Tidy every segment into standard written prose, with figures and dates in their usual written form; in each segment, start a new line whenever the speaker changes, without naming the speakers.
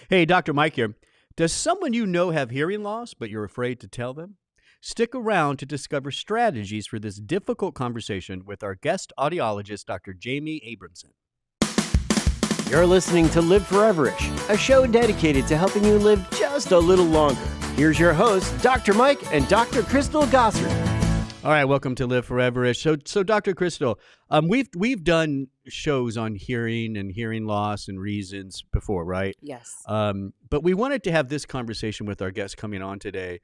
Hey, Dr. Mike here. Does someone you know have hearing loss, but you're afraid to tell them? Stick around to discover strategies for this difficult conversation with our guest audiologist, Dr. Jaime Abramson.
You're listening to Live Foreverish, a show dedicated to helping you live just a little longer. Here's your hosts, Dr. Mike and Dr. Crystal Gossard.
All right, welcome to Live Foreverish. So Dr. Crystal, we've done shows on hearing and hearing loss and reasons before, right?
Yes.
But we wanted to have this conversation with our guest coming on today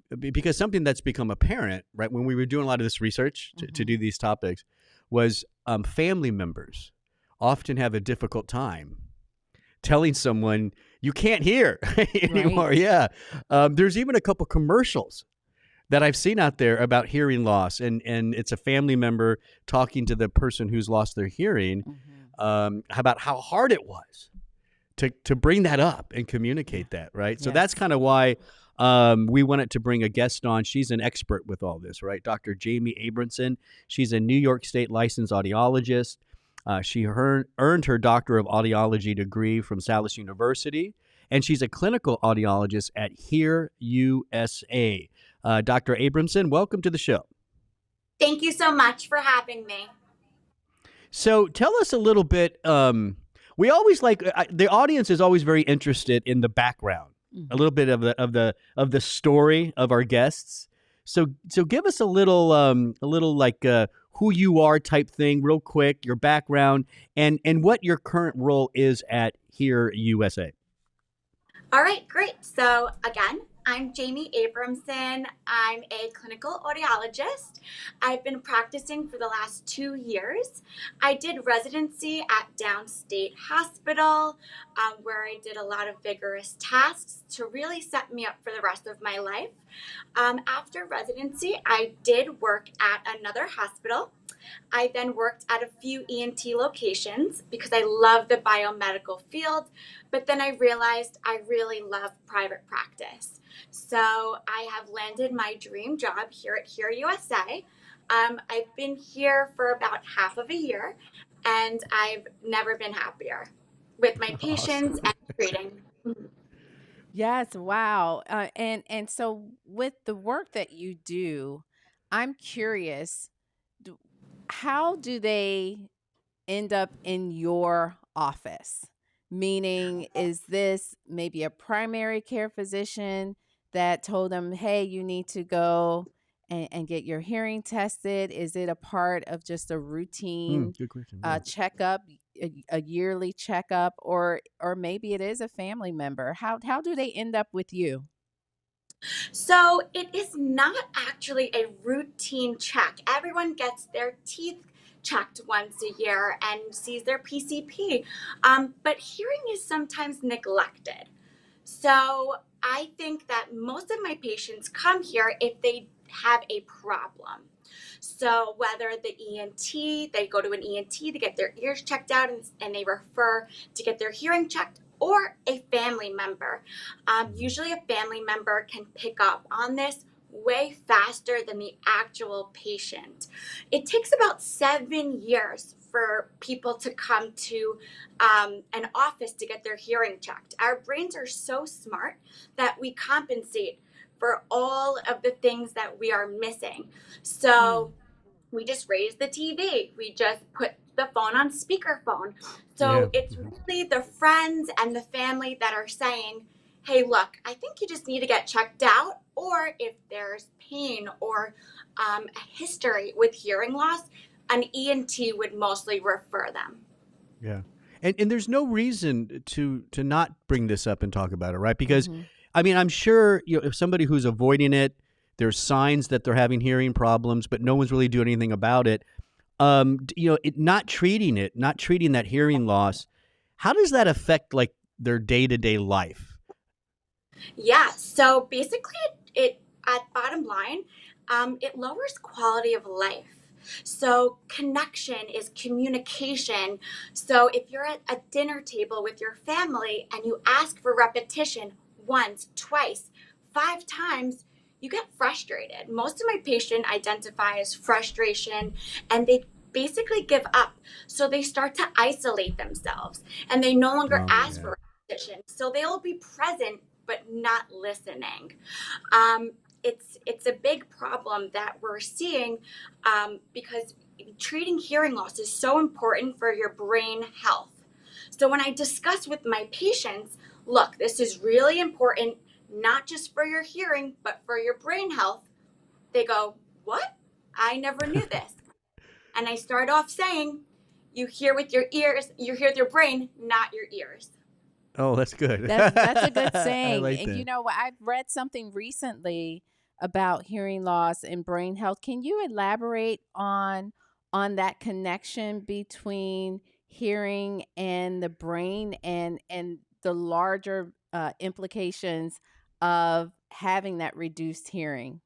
because something that's become apparent, right, when we were doing a lot of this research to do these topics was family members often have a difficult time telling someone you can't hear anymore.
Right.
Yeah. There's even a couple commercials that I've seen out there about hearing loss, and it's a family member talking to the person who's lost their hearing about how hard it was to bring that up and communicate that, right? So that's kind of why we wanted to bring a guest on. She's an expert with all this, right? Dr. Jaime Abramson. She's a New York State licensed audiologist. She earned her Doctor of Audiology degree from Salus University, and she's a clinical audiologist at Hear USA. Dr. Abramson, welcome to the show.
Thank you so much for having me.
So tell us a little bit. We always the audience is always very interested in the background, a little bit of the story of our guests. So give us a little who you are type thing, real quick, your background, and what your current role is at Hear USA.
All right, great. So again, I'm Jaime Abramson. I'm a clinical audiologist. I've been practicing for the last 2 years. I did residency at Downstate Hospital, where I did a lot of vigorous tasks to really set me up for the rest of my life. After residency, I did work at another hospital. I then worked at a few ENT locations because I love the biomedical field, but then I realized I really love private practice. So I have landed my dream job here at Hear USA. I've been here for about half of a year, and I've never been happier with my patients and treating.
Yes. Wow. And so with the work that you do, I'm curious, how do they end up in your office? Meaning, is this maybe a primary care physician that told them, hey, you need to go and get your hearing tested? Is it a part of just a routine
Good question.
checkup, a yearly checkup, or maybe it is a family member? How do they end up with you?
So it is not actually a routine check. Everyone gets their teeth checked once a year and sees their PCP. But hearing is sometimes neglected. So I think that most of my patients come here if they have a problem. So whether the ENT, they go to an ENT to get their ears checked out and they refer to get their hearing checked, or a family member. Usually a family member can pick up on this way faster than the actual patient. It takes about 7 years for people to come to an office to get their hearing checked. Our brains are so smart that we compensate for all of the things that we are missing. So we just raise the TV. We just put the phone on speakerphone. So it's really the friends and the family that are saying, hey, look, I think you just need to get checked out. Or if there's pain or a history with hearing loss, an ENT would mostly refer them.
Yeah. And there's no reason to not bring this up and talk about it, right? Because, I mean, I'm sure if somebody who's avoiding it, there's signs that they're having hearing problems, but no one's really doing anything about it. Not treating that hearing loss, how does that affect like their day-to-day life?
Yeah, so basically it at bottom line, it lowers quality of life. So connection is communication. So if you're at a dinner table with your family and you ask for repetition once, twice, 5 times, you get frustrated. Most of my patients identify as frustration, and they basically give up. So they start to isolate themselves and they no longer ask for competition. So they'll be present but not listening. Um, it's a big problem that we're seeing because treating hearing loss is so important for your brain health. So when I discuss with my patients, look, this is really important, not just for your hearing, but for your brain health, they go, what? I never knew this. And I start off saying, you hear with your ears, you hear with your brain, not your ears.
Oh, that's good.
That's a good
I
saying.
like
And
that.
I've read something recently about hearing loss and brain health. Can you elaborate on that connection between hearing and the brain and the larger implications of having that reduced hearing?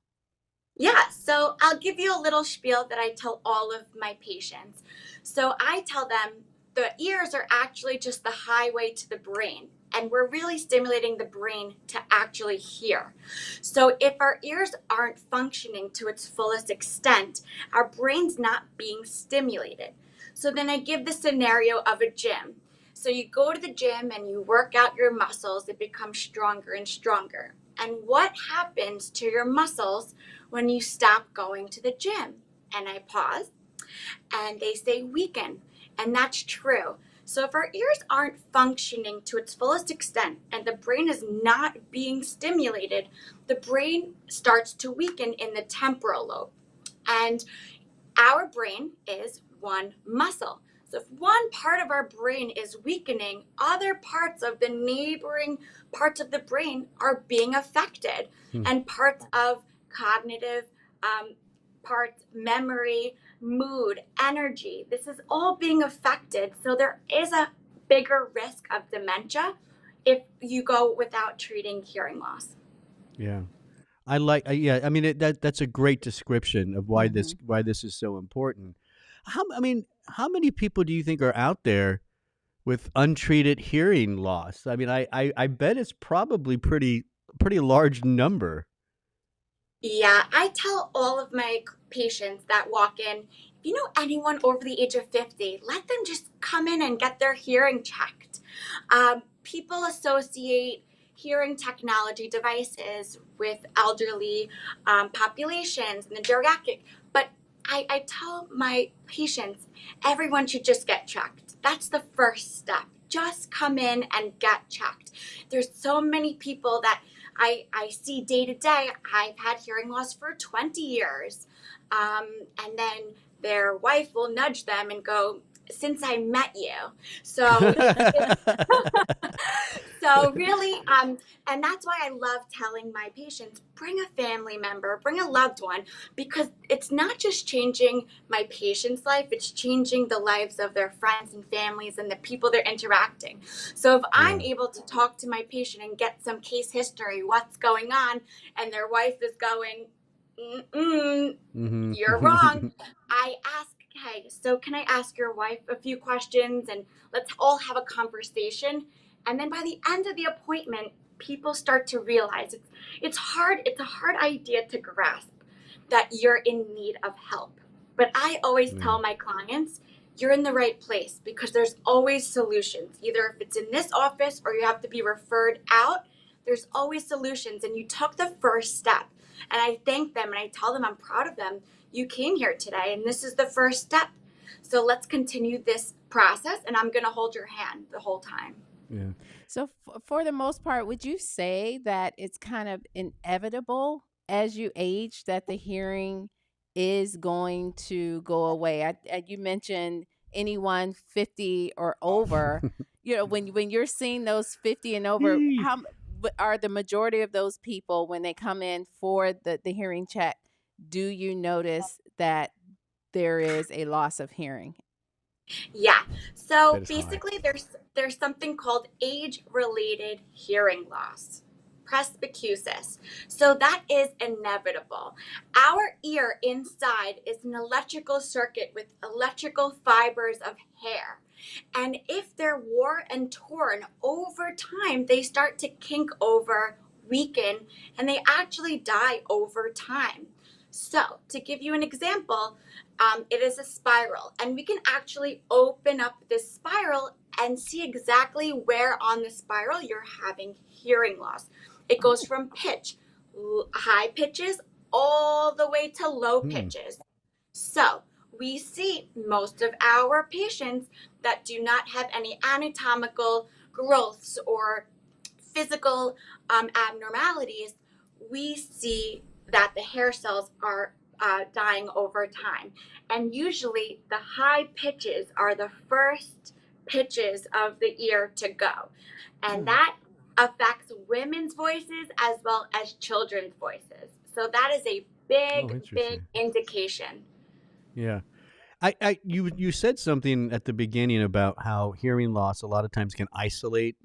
Yeah, so I'll give you a little spiel that I tell all of my patients. So I tell them the ears are actually just the highway to the brain, and we're really stimulating the brain to actually hear. So if our ears aren't functioning to its fullest extent, our brain's not being stimulated. So then I give the scenario of a gym. So you go to the gym and you work out your muscles, it becomes stronger and stronger. And what happens to your muscles when you stop going to the gym? And I pause and they say weaken. And that's true. So if our ears aren't functioning to its fullest extent and the brain is not being stimulated, the brain starts to weaken in the temporal lobe. And our brain is one muscle. So if one part of our brain is weakening, other parts of the neighboring parts of the brain are being affected.
Hmm.
And parts of cognitive, parts, memory, mood, energy, this is all being affected. So there is a bigger risk of dementia if you go without treating hearing loss.
Yeah. I like yeah, I mean that's a great description of why
Hmm.
this is so important. How many people do you think are out there with untreated hearing loss? I mean, I bet it's probably pretty large number.
Yeah, I tell all of my patients that walk in, if you know anyone over the age of 50, let them just come in and get their hearing checked. People associate hearing technology devices with elderly populations and the geriatric, but I tell my patients everyone should just get checked. That's the first step. Just come in and get checked. There's so many people that I see day to day. I've had hearing loss for 20 years. And then their wife will nudge them and go, since I met you. So so really, and that's why I love telling my patients, bring a family member, bring a loved one, because it's not just changing my patient's life, it's changing the lives of their friends and families and the people they're interacting. So if I'm
Yeah.
able to talk to my patient and get some case history, what's going on, and their wife is going, you're wrong.
Mhm.
I ask, hey, so can I ask your wife a few questions and let's all have a conversation? And then by the end of the appointment, people start to realize it's hard. It's a hard idea to grasp that you're in need of help. But I always
Yeah.
tell my clients, you're in the right place because there's always solutions. Either if it's in this office or you have to be referred out, there's always solutions. And you took the first step. And I thank them and I tell them I'm proud of them. You came here today and this is the first step. So let's continue this process and I'm going to hold your hand the whole time.
Yeah.
So, for the most part, would you say that it's kind of inevitable as you age that the hearing is going to go away? You mentioned anyone 50 or over. When you're seeing those 50 and over, are the majority of those people when they come in for the hearing check? Do you notice that there is a loss of hearing?
Yeah. So
That is high.
basically there's something called age-related hearing loss. Presbycusis. So that is inevitable. Our ear inside is an electrical circuit with electrical fibers of hair. And if they're worn and torn over time, they start to kink over, weaken, and they actually die over time. So, to give you an example, It is a spiral, and we can actually open up this spiral and see exactly where on the spiral you're having hearing loss. It goes from pitch, high pitches, all the way to low pitches. So we see most of our patients that do not have any anatomical growths or physical abnormalities. We see that the hair cells are dying over time. And usually the high pitches are the first pitches of the ear to go. And that affects women's voices as well as children's voices. So that is a big indication.
Yeah. You said something at the beginning about how hearing loss a lot of times can isolate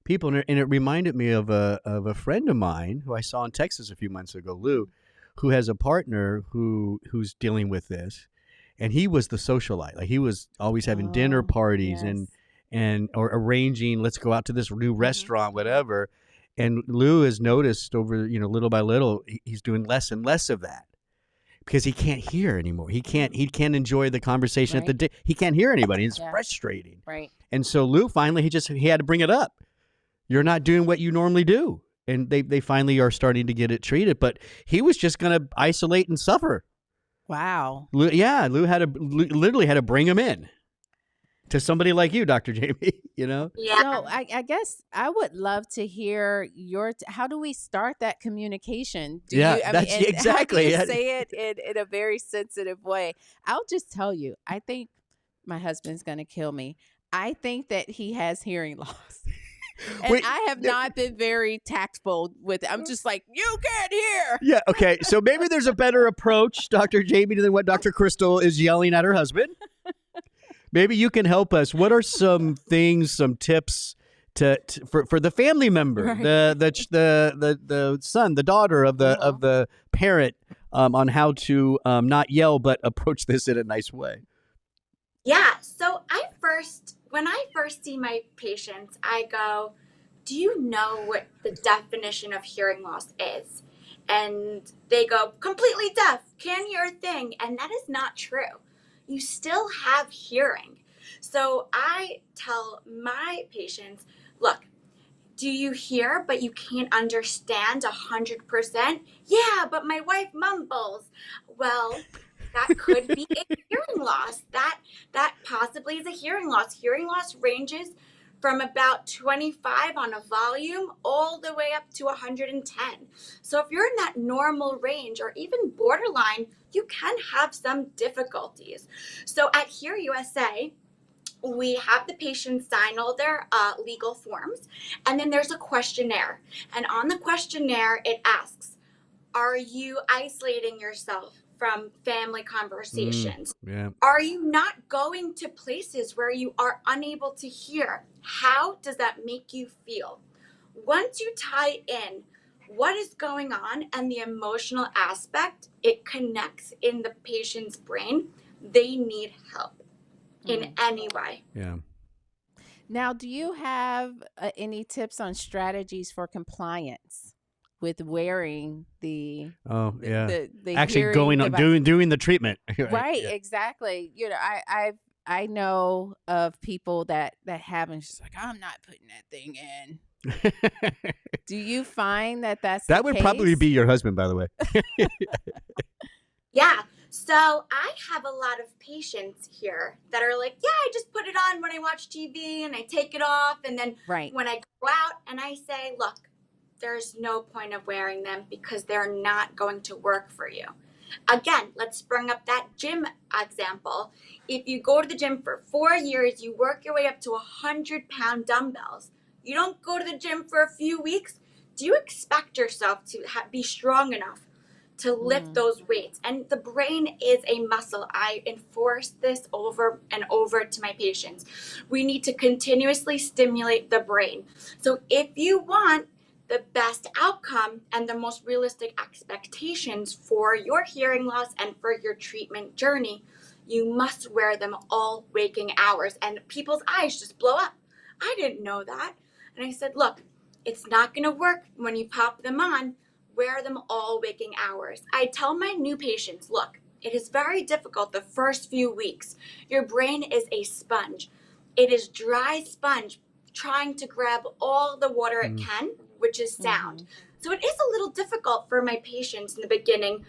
people, and it reminded me of a friend of mine who I saw in Texas a few months ago, Lou, who has a partner who's dealing with this, and he was the socialite. Like, he was always having dinner parties and or arranging, let's go out to this new restaurant, whatever. And Lou has noticed over, little by little, he's doing less and less of that because he can't hear anymore. He can't enjoy the conversation at the he can't hear anybody. It's frustrating.
Right.
And so Lou finally he had to bring it up. You're not doing what you normally do. And they finally are starting to get it treated, but he was just going to isolate and suffer.
Wow.
Lou literally had to bring him in to somebody like you, Dr. Jamie,
Yeah.
So I guess I would love to hear how do we start that communication?
Exactly.
How do you say it in a very sensitive way? I'll just tell you, I think my husband's going to kill me. I think that he has hearing loss. And I have not been very tactful with it. I'm just like, you can't hear.
Yeah, okay. So maybe there's a better approach, Dr. Jamie, than what Dr. Crystal is yelling at her husband. Maybe you can help us. What are some things, some tips for the family member,
Right.
the son, the daughter of the parent, on how to not yell but approach this in a nice way?
Yeah. So when I first see my patients, I go, do you know what the definition of hearing loss is? And they go, completely deaf, can't hear a thing. And that is not true. You still have hearing. So I tell my patients, look, do you hear but you can't understand 100%? Yeah, but my wife mumbles. Well, that could be a hearing loss. That possibly is a hearing loss. Hearing loss ranges from about 25 on a volume all the way up to 110. So if you're in that normal range or even borderline, you can have some difficulties. So at Hear USA, we have the patients sign all their legal forms, and then there's a questionnaire. And on the questionnaire, it asks, are you isolating yourself from family conversations?
Yeah.
Are you not going to places where you are unable to hear? How does that make you feel? Once you tie in what is going on and the emotional aspect, it connects in the patient's brain. They need help in any way.
Yeah.
Now, do you have any tips on strategies for compliance with wearing the
actually
hearing
going on
device?
doing the treatment?
Right,
Yeah.
exactly. I know of people that haven't. Just like, I'm not putting that thing in. Do you find that that's
That
the
would
case?
probably be your husband, by the way.
Yeah. So I have a lot of patients here that are like, yeah, I just put it on when I watch TV and I take it off. And then when I go out and I say, look, there's no point of wearing them because they're not going to work for you. Again, let's bring up that gym example. If you go to the gym for 4 years, you work your way up to 100-pound dumbbells. You don't go to the gym for a few weeks. Do you expect yourself to be strong enough to lift those weights? And the brain is a muscle. I enforce this over and over to my patients. We need to continuously stimulate the brain. So if you want the best outcome and the most realistic expectations for your hearing loss and for your treatment journey, you must wear them all waking hours. And people's eyes just blow up. I didn't know that. And I said, look, it's not going to work when you pop them on. Wear them all waking hours. I tell my new patients, look, It is very difficult the first few weeks. Your brain is a sponge. It is dry sponge trying to grab all the water it can, which is sound. So it is a little difficult for my patients in the beginning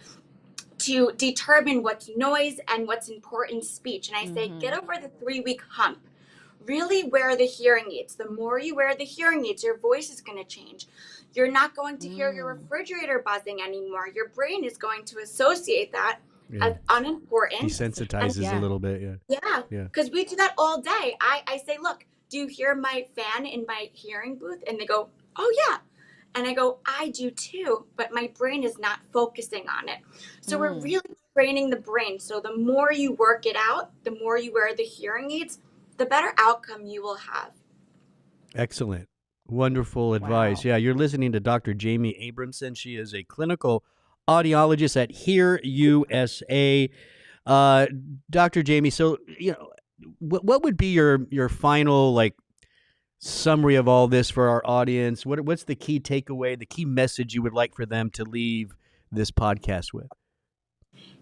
to determine what's noise and what's important speech. And I say, get over the 3-week hump. Really wear the hearing aids. The more you wear the hearing aids, your voice is going to change. You're not going to hear your refrigerator buzzing anymore. Your brain is going to associate that as unimportant.
Desensitizes a little bit,
Yeah, because we do that all day. I say, look, do you hear my fan in my hearing booth? And they go, oh, yeah. And I go, I do too, but my brain is not focusing on it. So we're really training the brain. So the more you work it out, the more you wear the hearing aids, the better outcome you will have.
Excellent. Wonderful advice. Yeah, you're listening to Dr. Jaime Abramson. She is a clinical audiologist at Hear USA. Dr. Jaime, so, what would be your final, summary of all this for our audience? What's the key takeaway, the key message you would like for them to leave this podcast with?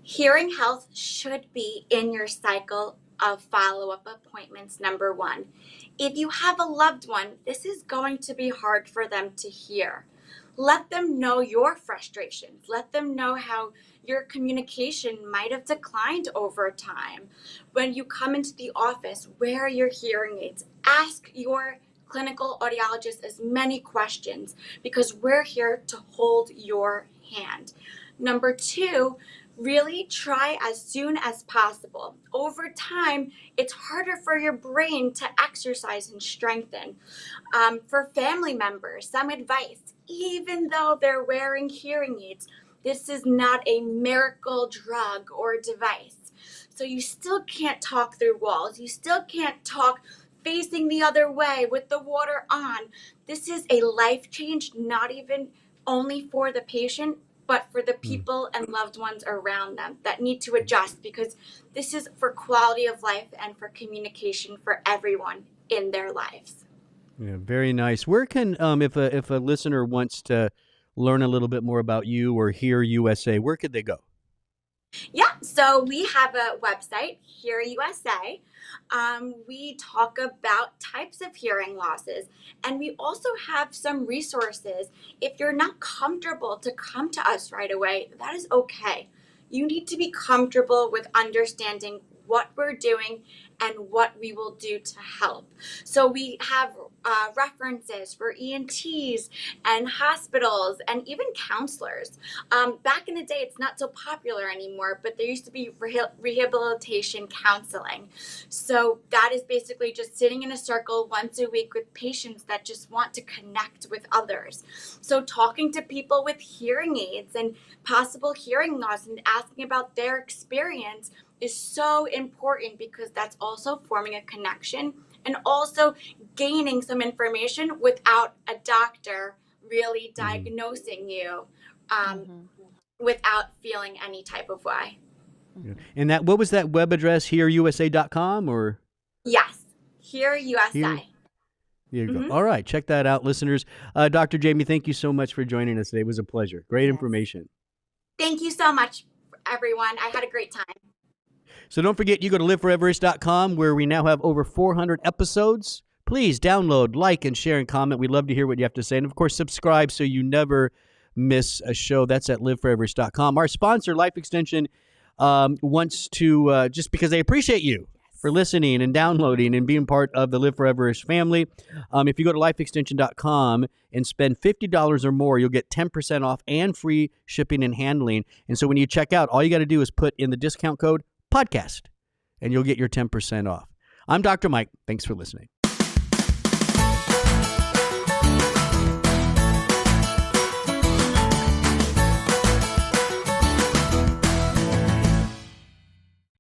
Hearing health should be in your cycle of follow-up appointments, number one. If you have a loved one, this is going to be hard for them to hear. Let them know your frustrations. Let them know how your communication might have declined over time. When you come into the office, wear your hearing aids. Ask your clinical audiologist as many questions because we're here to hold your hand. Number two, really try as soon as possible. Over time, it's harder for your brain to exercise and strengthen. For family members, some advice, even though they're wearing hearing aids, this is not a miracle drug or device. So you still can't talk through walls. You still can't talk facing the other way with the water on. This is a life change, not even only for the patient, but for the people and loved ones around them that need to adjust, because this is for quality of life and for communication for everyone in their lives.
Yeah, very nice. Where can, if a listener wants to learn a little bit more about you or Hear USA, where could they go?
Yeah, so we have a website, Hear USA. We talk about types of hearing losses, and we also have some resources. If you're not comfortable to come to us right away, that is okay. You need to be comfortable with understanding what we're doing and what we will do to help. So we have references for ENTs and hospitals and even counselors. Back in the day, it's not so popular anymore, but there used to be rehabilitation counseling. So that is basically just sitting in a circle once a week with patients that just want to connect with others. So talking to people with hearing aids and possible hearing loss and asking about their experience is so important, because that's also forming a connection and also gaining some information without a doctor really diagnosing you without feeling any type of way.
Yeah. And what was that web address, hearusa.com or?
Yes, Hear USA.
There you go. All right, check that out, listeners. Dr. Jaime, thank you so much for joining us today. It was a pleasure. Great information.
Thank you so much, everyone. I had a great time.
So don't forget, you go to liveforeverish.com, where we now have over 400 episodes. Please download, like, and share and comment. We'd love to hear what you have to say. And, of course, subscribe so you never miss a show. That's at liveforeverish.com. Our sponsor, Life Extension, wants to, just because they appreciate you for listening and downloading and being part of the Live Foreverish family. If you go to lifeextension.com and spend $50 or more, you'll get 10% off and free shipping and handling. And so when you check out, all you got to do is put in the discount code podcast, and you'll get your 10% off. I'm Dr. Mike. Thanks for listening.